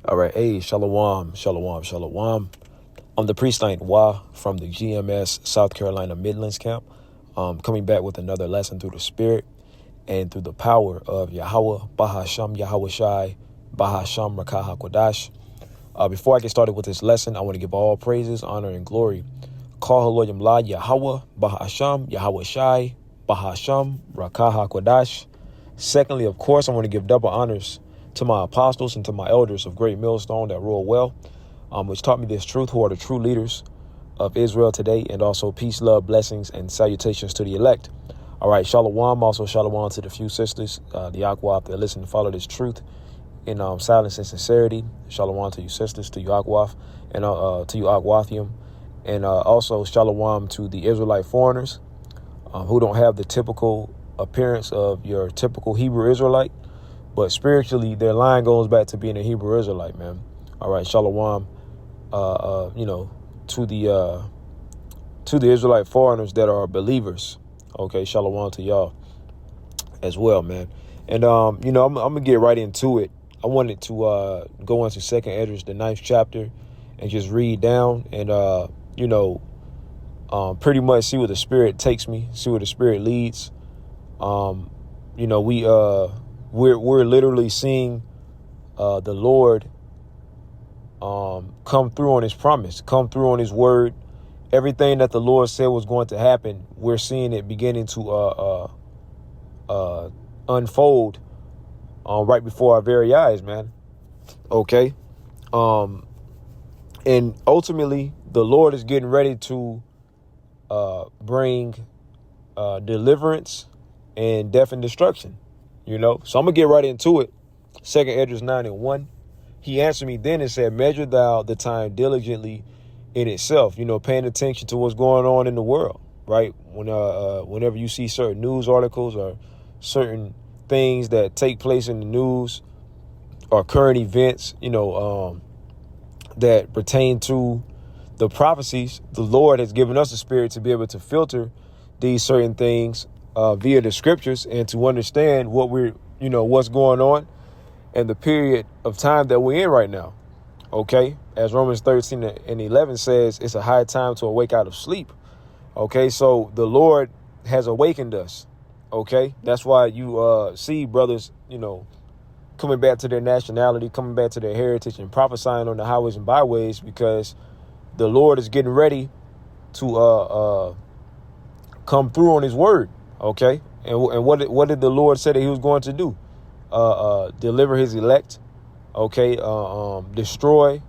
All right, hey, shalom, shalom, shalom. I'm the priest Knight Wa from the GMS South Carolina Midlands camp, coming back with another lesson through the Spirit and through the power of Yahweh, Bahasham, Yahweh Shai, Bahasham, Rakah HaKodash. Before I get started with this lesson, I want to give all praises, honor, and glory. Call Haloyim La Yahweh, Bahasham, Yahweh Shai, Bahasham, Rakah HaKodash. Secondly, of course, I want to give double honors to my apostles and to my elders of Great Millstone that rule well, which taught me this truth, who are the true leaders of Israel today, and also peace, love, blessings, and salutations to the elect. All right, shalom, also shalom to the few sisters, the Akwaf, that listen and follow this truth in silence and sincerity. Shalom to you sisters, to you Akwaf, and to you Akwathium, and also shalom to the Israelite foreigners who don't have the typical appearance of your typical Hebrew Israelite, but spiritually their line goes back to being a Hebrew Israelite, man. All right, shalom, to the Israelite foreigners that are believers. Okay, shalom to y'all as well, man. And I'm gonna get right into it. I wanted to go into Second Esdras, the 9th chapter, and just read down and pretty much see where the Spirit takes me, see where the Spirit leads. We're literally seeing the Lord come through on his promise, come through on his word. Everything that the Lord said was going to happen, we're seeing it beginning to unfold right before our very eyes, man. Okay. And ultimately, the Lord is getting ready to bring deliverance and death and destruction, So I'm going to get right into it. 2 Esdras 9:1. He answered me then and said, measure thou the time diligently in itself, paying attention to what's going on in the world, right? Whenever you see certain news articles or certain things that take place in the news or current events, that pertain to the prophecies, the Lord has given us the Spirit to be able to filter these certain things via the scriptures and to understand what what's going on and the period of time that we're in right now. Okay. As Romans 13:11 says, it's a high time to awake out of sleep. Okay. So the Lord has awakened us. Okay. That's why you see brothers, coming back to their nationality, coming back to their heritage and prophesying on the highways and byways, because the Lord is getting ready to come through on his word. Okay. And what did the Lord say that he was going to do? Deliver his elect. Okay. Destroy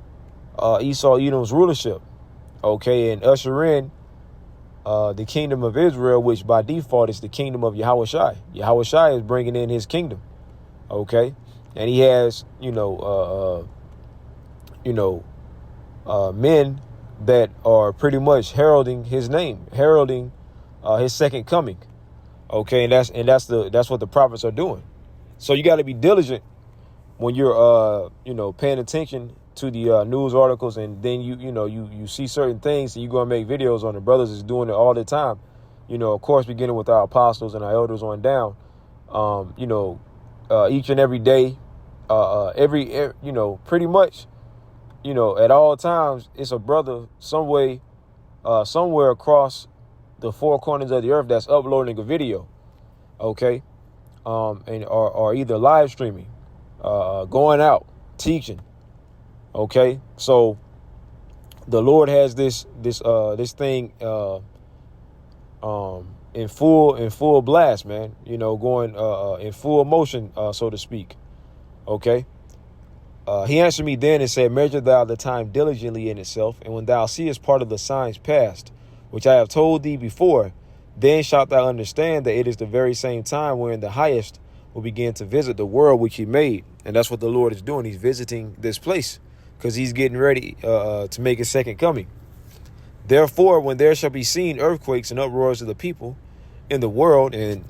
Esau, Edom's rulership. Okay. And usher in the kingdom of Israel, which by default is the kingdom of Yahweh Shai. Yahweh Shai is bringing in his kingdom. Okay. And he has, men that are pretty much heralding his name, heralding his second coming. Okay, and that's what the prophets are doing. So you got to be diligent when you're paying attention to the news articles, and then you see certain things and you go and make videos on it. Brothers is doing it all the time. Of course, beginning with our apostles and our elders on down. Each and every day, pretty much, at all times, it's a brother some way, somewhere across the four corners of the earth that's uploading a video. Okay. Or either live streaming, going out, teaching. Okay. So the Lord has this thing, in full blast, man, going, in full motion, so to speak. Okay. He answered me then and said, measure thou the time diligently in itself. And when thou seest part of the signs past, which I have told thee before, then shalt thou understand that it is the very same time wherein the highest will begin to visit the world which he made. And that's what the Lord is doing. He's visiting this place because he's getting ready to make his second coming. Therefore, when there shall be seen earthquakes and uproars of the people in the world, and,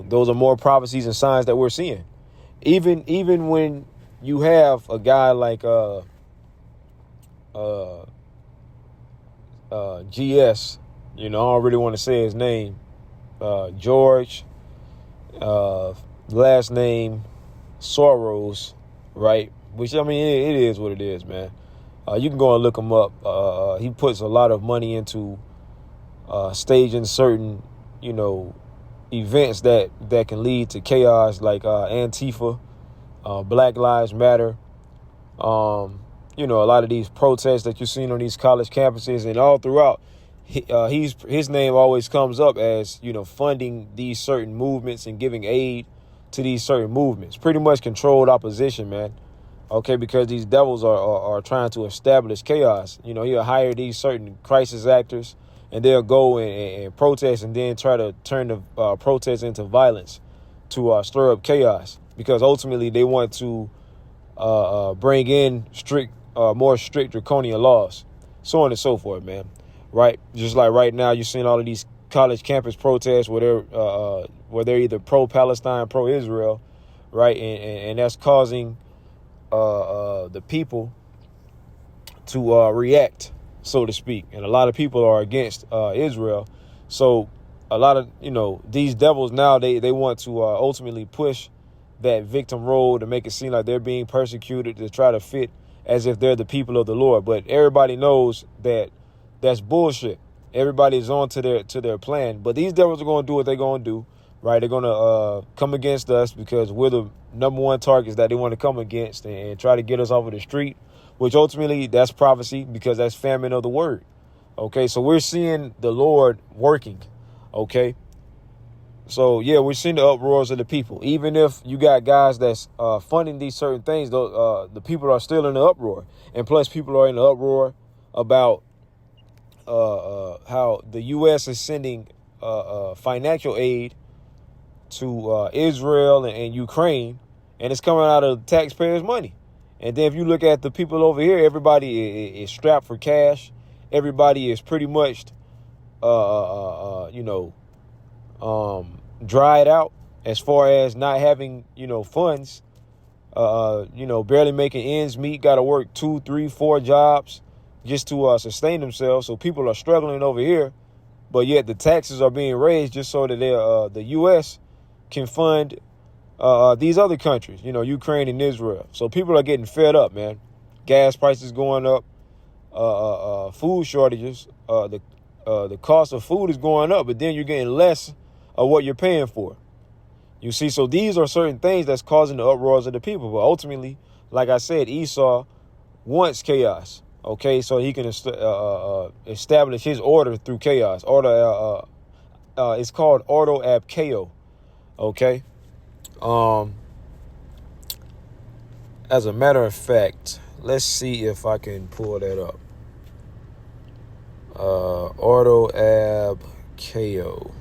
those are more prophecies and signs that we're seeing. Even when you have a guy like GS, I don't really want to say his name, George, last name Soros, right? which, I mean, it is what it is, man. You can go and look him up. He puts a lot of money into staging certain, events that can lead to chaos, like Antifa, Black Lives Matter. A lot of these protests that you've seen on these college campuses and all throughout. His name always comes up as, funding these certain movements and giving aid to these certain movements. Pretty much controlled opposition, man. Okay, because these devils are trying to establish chaos. He'll hire these certain crisis actors, and they'll go and protest, and then try to turn the protest into violence to stir up chaos, because ultimately they want to bring in more strict draconian laws, so on and so forth, man. Right? Just like right now, you're seeing all of these college campus protests where they're either pro-Palestine, pro-Israel, right? And that's causing the people to react, so to speak. And a lot of people are against Israel. So a lot of, these devils now, they want to ultimately push that victim role to make it seem like they're being persecuted, to try to fit as if they're the people of the Lord. But everybody knows that that's bullshit. Everybody's on to their plan. But these devils are going to do what they're going to do, right? They're going to come against us because we're the number one targets that they want to come against and try to get us off of the street, which ultimately that's prophecy, because that's famine of the word. Okay, so we're seeing the Lord working. Okay. So, yeah, we're seeing the uproars of the people. Even if you got guys that's funding these certain things, the people are still in the uproar. And plus, people are in the uproar about how the U.S. is sending financial aid to Israel and Ukraine, and it's coming out of taxpayers' money. And then if you look at the people over here, everybody is strapped for cash. Everybody is pretty much, dried out as far as not having, funds, barely making ends meet, got to work 2, 3, 4 jobs just to sustain themselves. So people are struggling over here, but yet the taxes are being raised just so that the U.S. can fund these other countries, Ukraine and Israel. So people are getting fed up, man. Gas prices going up, food shortages, the cost of food is going up, but then you're getting less of what you're paying for. You see, so these are certain things that's causing the uproars of the people. But ultimately, like I said, Esau wants chaos. Okay, so he can establish his order through chaos. It's called Ordo ab Chao. Okay. As a matter of fact, let's see if I can pull that up. Ordo ab Chao.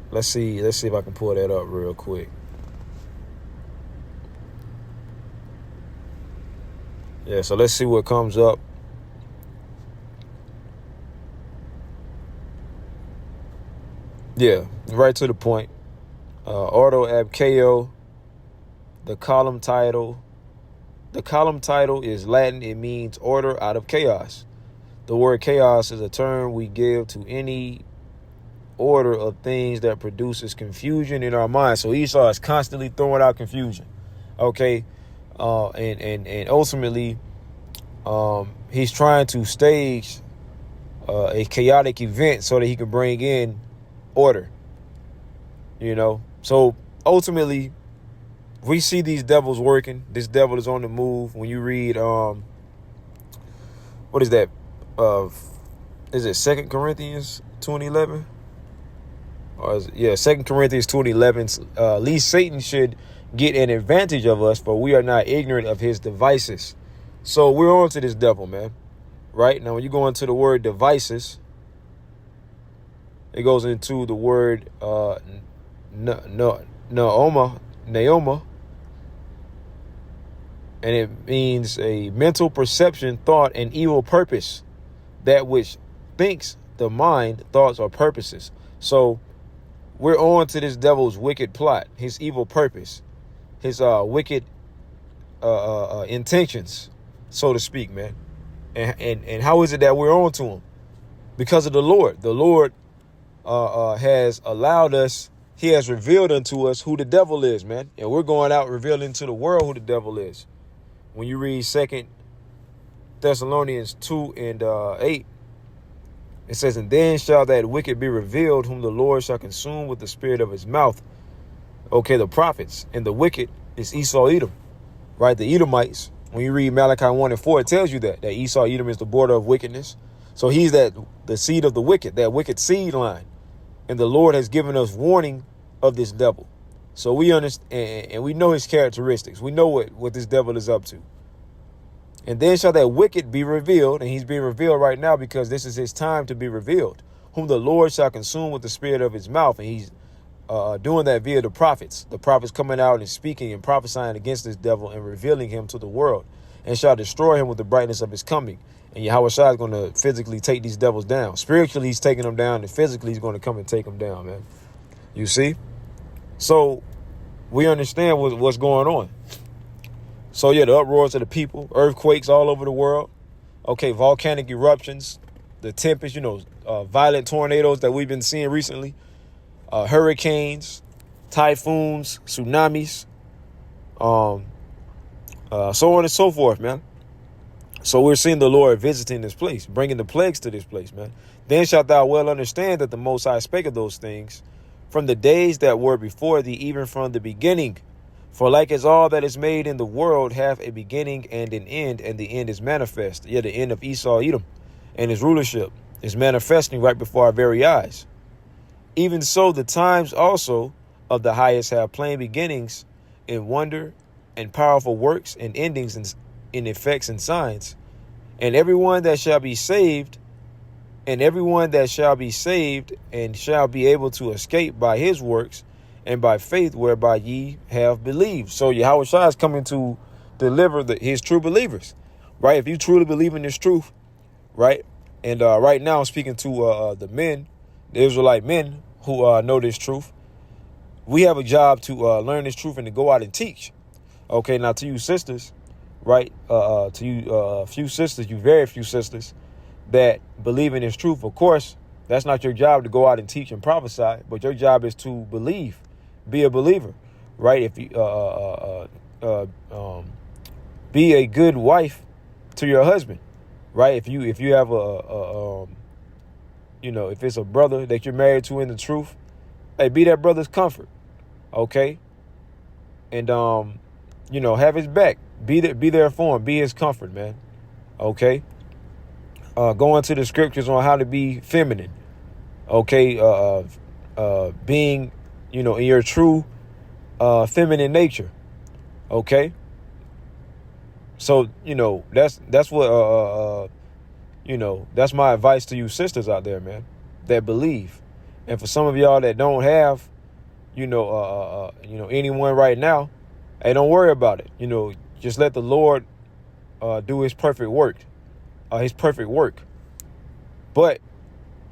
Let's see if I can pull that up real quick. Yeah, so let's see what comes up. Yeah, right to the point. Ordo ab Chao. The column title is Latin. It means order out of chaos. The word chaos is a term we give to any order of things that produces confusion in our minds. So Esau is constantly throwing out confusion. Okay. And ultimately, he's trying to stage a chaotic event so that he can bring in order. So ultimately, we see these devils working. This devil is on the move. When you read, what is that? Is it 2 Corinthians 2:11? Or is it, yeah, 2 Corinthians 2:11. Least Satan should get an advantage of us, for we are not ignorant of his devices. So we're on to this devil, man. Right? Now, when you go into the word devices, it goes into the word Naoma, and it means a mental perception, thought, and evil purpose. That which thinks the mind, thoughts, or purposes. So we're on to this devil's wicked plot, his evil purpose, his wicked intentions, so to speak, man. And how is it that we're on to him? Because of the Lord. The Lord has allowed us. He has revealed unto us who the devil is, man. And we're going out revealing to the world who the devil is. when you read 2 Thessalonians 2 and 8, it says, and then shall that wicked be revealed, whom the Lord shall consume with the spirit of his mouth. Okay, the prophets. And the wicked is Esau Edom, right? The Edomites. When you read Malachi 1 and 4, it tells you that Esau Edom is the border of wickedness. So he's the seed of the wicked, that wicked seed line. And the Lord has given us warning of this devil. So we understand, and we know his characteristics. We know what this devil is up to. And then shall that wicked be revealed, and he's being revealed right now because this is his time to be revealed, whom the Lord shall consume with the spirit of his mouth. And he's doing that via the prophets coming out and speaking and prophesying against this devil and revealing him to the world, and shall destroy him with the brightness of his coming. And Yahweh Shai is going to physically take these devils down. Spiritually, he's taking them down, and physically, he's going to come and take them down, man. You see? So we understand what's going on. So, yeah, the uproars of the people, earthquakes all over the world. Okay, volcanic eruptions, the tempests, violent tornadoes that we've been seeing recently, hurricanes, typhoons, tsunamis, so on and so forth, man. So we're seeing the Lord visiting this place, bringing the plagues to this place, man. Then shalt thou well understand that the Most High spake of those things from the days that were before thee, even from the beginning. For like as all that is made in the world hath a beginning and an end, and the end is manifest. Yeah, the end of Esau Edom and his rulership is manifesting right before our very eyes. Even so, the times also of the highest have plain beginnings in wonder and powerful works and endings in effects and signs. And everyone that shall be saved, and shall be able to escape by his works, and by faith whereby ye have believed. So Yahweh Shai is coming to deliver his true believers, right? If you truly believe in this truth, right? And right now I'm speaking to the Israelite men who know this truth. We have a job to learn this truth and to go out and teach. Okay, now to you sisters, right? To you very few sisters that believe in this truth. Of course, that's not your job to go out and teach and prophesy, but your job is to believe. Be a believer, right? If you be a good wife to your husband, right? If you have if it's a brother that you're married to in the truth, hey, be that brother's comfort, okay? And have his back. Be there for him. Be his comfort, man. Okay. Go into the scriptures on how to be feminine. Okay. Being in your true feminine nature. Okay. So, that's what that's my advice to you sisters out there, man, that believe. And for some of y'all that don't have anyone right now, hey, don't worry about it. Just let the Lord do his perfect work. But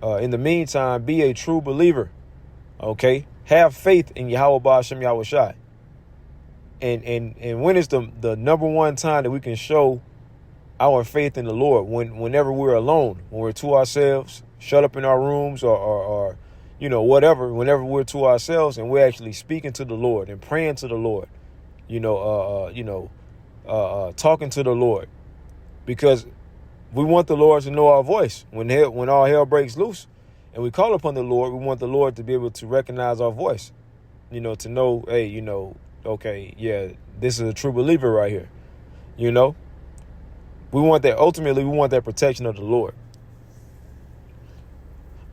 in the meantime, be a true believer. Okay. Have faith in Yahweh Ba'ashem Yahweh Shai. And when is the number one time that we can show our faith in the Lord? Whenever we're alone, when we're to ourselves, shut up in our rooms or whatever, whenever we're to ourselves and we're actually speaking to the Lord and praying to the Lord, talking to the Lord, because we want the Lord to know our voice when all hell breaks loose. And we call upon the Lord, we want the Lord to be able to recognize our voice, to know, hey, okay, yeah, this is a true believer right here. We want that. Ultimately, we want that protection of the Lord.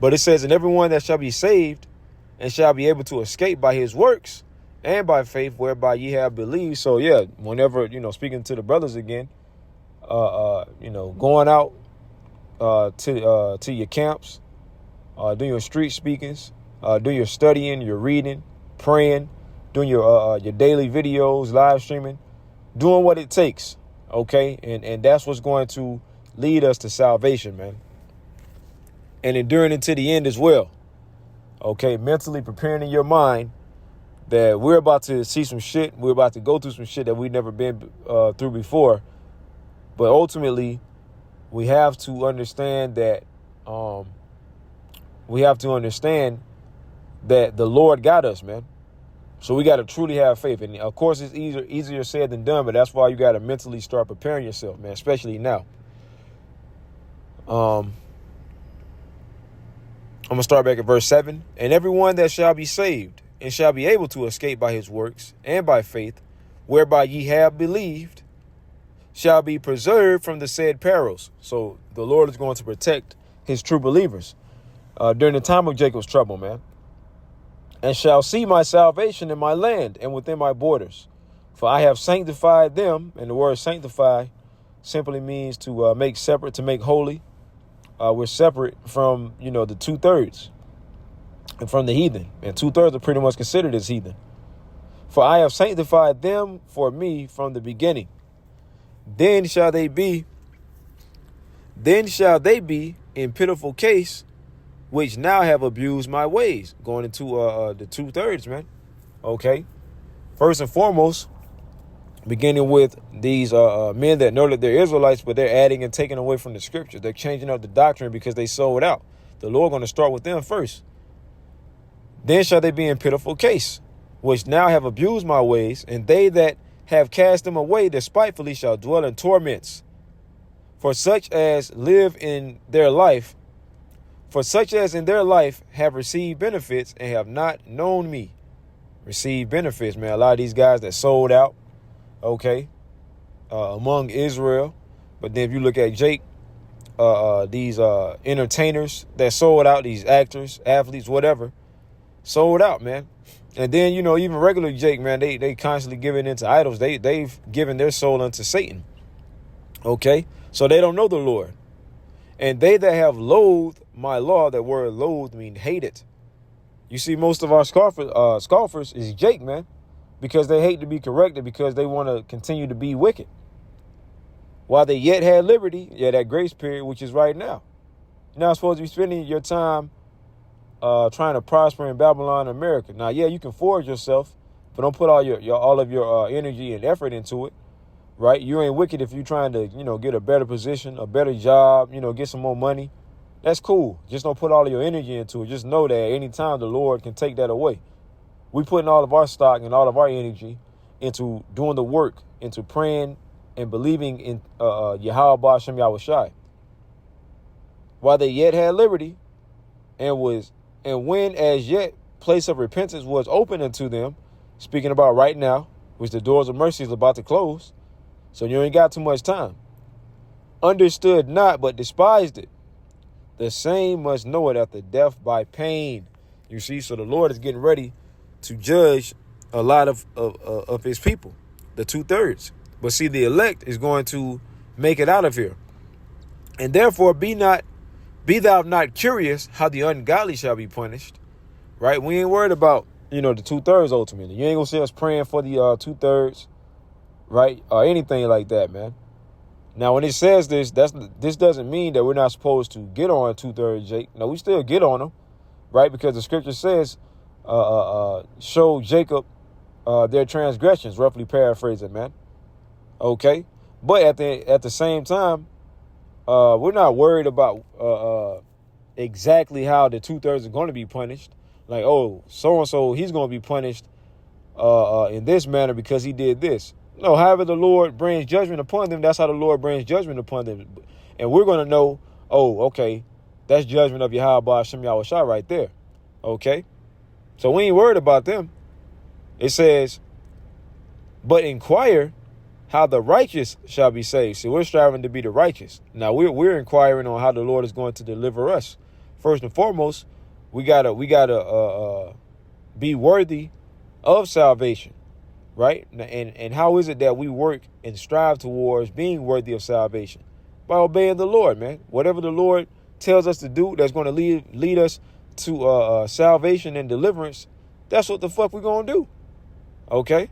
But it says, and everyone that shall be saved and shall be able to escape by his works and by faith whereby ye have believed. So, yeah, whenever, speaking to the brothers again, going out to your camps, doing your street speakings, doing your studying, your reading, praying, doing your daily videos, live streaming, doing what it takes, okay? And that's what's going to lead us to salvation, man. And enduring into the end as well, okay? Mentally preparing in your mind that we're about to see some shit, we're about to go through some shit that we've never been through before. But ultimately, we have to understand that the Lord got us, man. So we got to truly have faith. And of course, it's easier said than done, but that's why you got to mentally start preparing yourself, man, especially now. I'm going to start back at verse 7. And everyone that shall be saved and shall be able to escape by his works and by faith, whereby ye have believed, shall be preserved from the said perils. So the Lord is going to protect his true believers during the time of Jacob's trouble, man. And shall see my salvation in my land and within my borders. For I have sanctified them. And the word sanctify simply means to make separate, to make holy. We're separate from, the 2/3 and from the heathen. And 2/3 are pretty much considered as heathen. For I have sanctified them for me from the beginning. Then shall they be in pitiful case, which now have abused my ways. Going into the 2/3, man. Okay. First and foremost, beginning with these men that know that they're Israelites, but they're adding and taking away from the scriptures. They're changing up the doctrine because they sold out. The Lord going to start with them first. Then shall they be in pitiful case, which now have abused my ways, and they that have cast them away despitefully shall dwell in torments. For such as live in their life, for such as in their life have received benefits and have not known me. Received benefits, man. A lot of these guys that sold out, okay, among Israel. But then if you look at Jake, these entertainers that sold out, these actors, athletes, whatever, sold out, man. And then, even regular Jake, man, they constantly giving into idols. They've given their soul unto Satan. Okay, so they don't know the Lord. And they that have loathed my law, that word loathed mean hate it. You see, most of our scoffers is Jake, man, because they hate to be corrected, because they want to continue to be wicked. While they yet had liberty, that grace period, which is right now. You're not supposed to be spending your time trying to prosper in Babylon, America. Now, you can forge yourself, but don't put all of your energy and effort into it. Right? You ain't wicked if you're trying to, get a better position, a better job, get some more money. That's cool. Just don't put all of your energy into it. Just know that at any time the Lord can take that away. We putting all of our stock and all of our energy into doing the work, into praying and believing in Yahweh Ba'Shem Yahushai. While they yet had liberty, and when as yet place of repentance was open unto them, speaking about right now, which the doors of mercy is about to close, so you ain't got too much time. Understood not, but despised it. The same must know it after death by pain. You see, so the Lord is getting ready to judge a lot of his people, the 2/3. But see, the elect is going to make it out of here. And therefore be thou not curious how the ungodly shall be punished. Right? We ain't worried about, the 2/3 ultimately. You ain't gonna see us praying for the 2/3. Right? Or anything like that, man. Now, when it says this doesn't mean that we're not supposed to get on 2/3 Jake. No, we still get on them, right? Because the scripture says, show Jacob their transgressions, roughly paraphrasing, man. Okay? But at the same time, we're not worried about exactly how the 2/3 are going to be punished. Like, oh, so-and-so, he's going to be punished in this manner because he did this. No, however the Lord brings judgment upon them, that's how the Lord brings judgment upon them. And we're going to know, oh, okay, that's judgment of Yahweh Ba'Shem Yahushai right there. Okay? So we ain't worried about them. It says, but inquire how the righteous shall be saved. See, we're striving to be the righteous. Now, we're inquiring on how the Lord is going to deliver us. First and foremost, we gotta be worthy of salvation. Right? And how is it that we work and strive towards being worthy of salvation? By obeying the Lord, man. Whatever the Lord tells us to do that's going to lead us to salvation and deliverance, that's what the fuck we're going to do. Okay?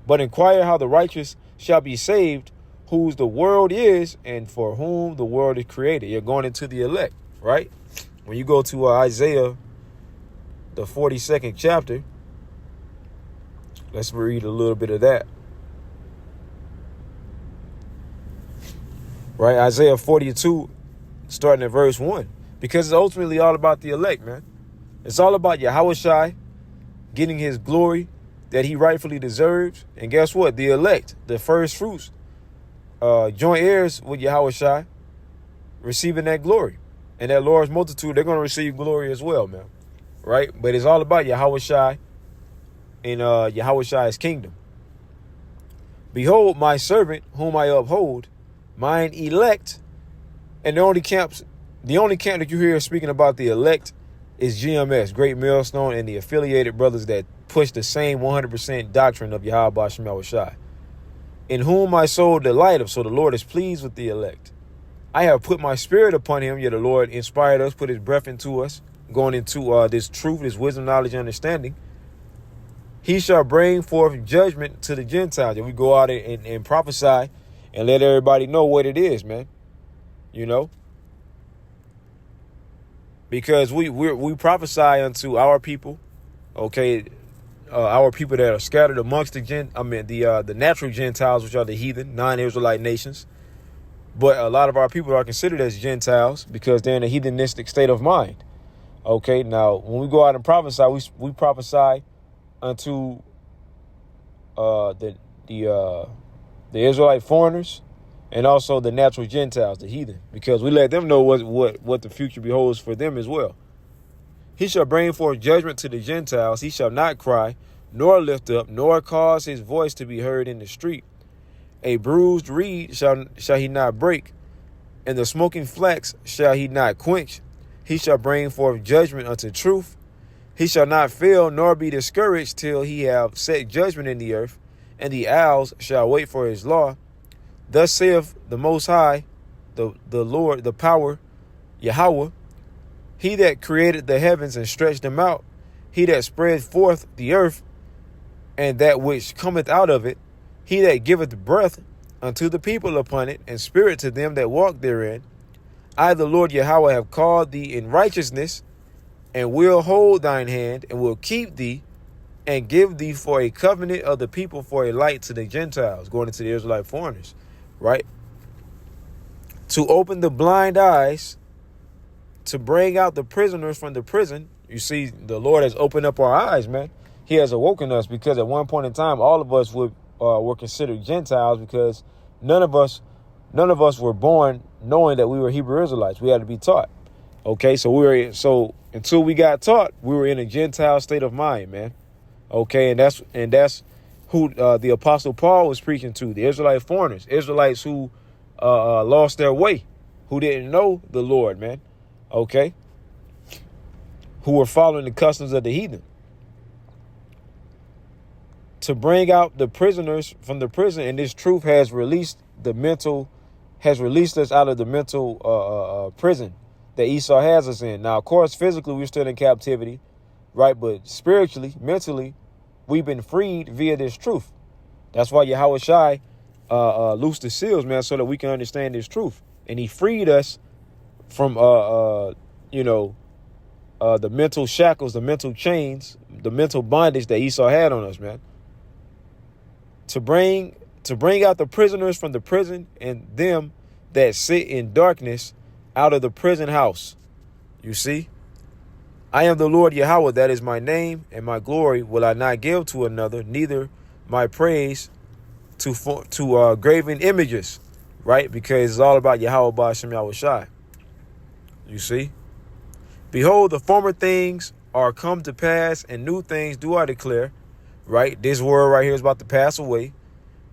But inquire how the righteous shall be saved, whose the world is and for whom the world is created. You're going into the elect, right? When you go to Isaiah, the 42nd chapter, let's read a little bit of that. Right, Isaiah 42, starting at verse 1. Because it's ultimately all about the elect, man. It's all about Yahushai getting his glory that he rightfully deserves. And guess what? The elect, the first fruits, joint heirs with Yahweh Shai, receiving that glory. And that Lord's multitude, they're going to receive glory as well, man. Right? But it's all about Yahweh Shai and Yahweh Shai's kingdom. Behold, my servant, whom I uphold, mine elect. And the only camp that you hear speaking about the elect is GMS, Great Millstone, and the affiliated brothers that push the same 100% doctrine of Yahweh Shem Shai, in whom my soul delighteth. So the Lord is pleased with the elect. I have put my spirit upon him. Yet the Lord inspired us, put his breath into us, going into this truth, this wisdom, knowledge, and understanding. He shall bring forth judgment to the Gentiles. And we go out and prophesy and let everybody know what it is, man. You know, because we prophesy unto our people, okay, our people that are scattered amongst the natural Gentiles, which are the heathen, non-Israelite nations. But a lot of our people are considered as Gentiles because they're in a heathenistic state of mind. Okay, now when we go out and prophesy, we prophesy unto the Israelite foreigners and also the natural Gentiles, the heathen, because we let them know what the future beholds for them as well. He shall bring forth judgment to the Gentiles. He shall not cry, nor lift up, nor cause his voice to be heard in the street. A bruised reed shall he not break, and the smoking flax shall he not quench. He shall bring forth judgment unto truth. He shall not fail nor be discouraged till he have set judgment in the earth, and the owls shall wait for his law. Thus saith the Most High, the Lord, the power, Yahweh, he that created the heavens and stretched them out, he that spread forth the earth, and that which cometh out of it, he that giveth breath unto the people upon it, and spirit to them that walk therein. I, the Lord Yahweh, have called thee in righteousness, and will hold thine hand, and will keep thee, and give thee for a covenant of the people, for a light to the Gentiles, going into the Israelite foreigners, right? To open the blind eyes, to bring out the prisoners from the prison. You see, the Lord has opened up our eyes, man. He has awoken us, because at one point in time, all of us were considered Gentiles, because none of us were born knowing that we were Hebrew Israelites. We had to be taught. Okay, so until we got taught, we were in a Gentile state of mind, man. Okay, and that's who the Apostle Paul was preaching to, the Israelite foreigners, Israelites who lost their way, who didn't know the Lord, man. Okay, who were following the customs of the heathen. To bring out the prisoners from the prison, and this truth has released us out of the mental prison that Esau has us in. Now, of course, physically, we're still in captivity, right? But spiritually, mentally, we've been freed via this truth. That's why Yahweh Shai loosed the seals, man, so that we can understand this truth. And he freed us from, the mental shackles, the mental chains, the mental bondage that Esau had on us, man. To bring out the prisoners from the prison, and them that sit in darkness out of the prison house. You see, I am the Lord Yahweh, that is my name, and my glory will I not give to another, neither my praise to graven images, right? Because it's all about Yahweh Ba'ashem Yahweh Shai. You see, behold, the former things are come to pass, and new things do I declare. Right, this world right here is about to pass away.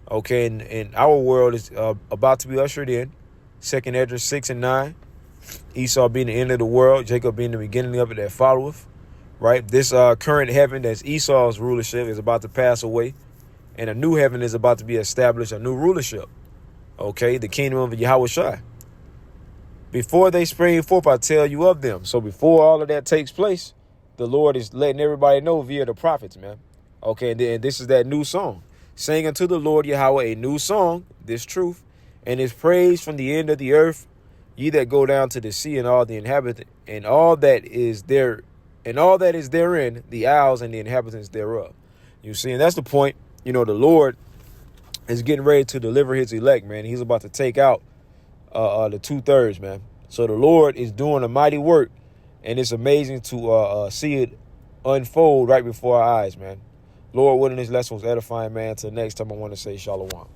Okay, and our world is about to be ushered in. 2nd Esdras 6 and 9. Esau being the end of the world, Jacob being the beginning of it that followeth. Right, this current heaven that's Esau's rulership is about to pass away, and a new heaven is about to be established, a new rulership. Okay, the kingdom of Yahweh Shai. Before they spring forth, I tell you of them. So before all of that takes place, the Lord is letting everybody know via the prophets, man. Okay, and this is that new song. Sing unto the Lord Yahweh a new song, this truth, and his praise from the end of the earth, ye that go down to the sea, and all the inhabitants, and all that is there, and all that is therein, the isles and the inhabitants thereof. You see, and that's the point. The Lord is getting ready to deliver his elect, man. He's about to take out the 2/3, man. So the Lord is doing a mighty work, and it's amazing to see it unfold right before our eyes, man. Lord willing, this lesson was edifying, man. Till next time, I want to say shalom.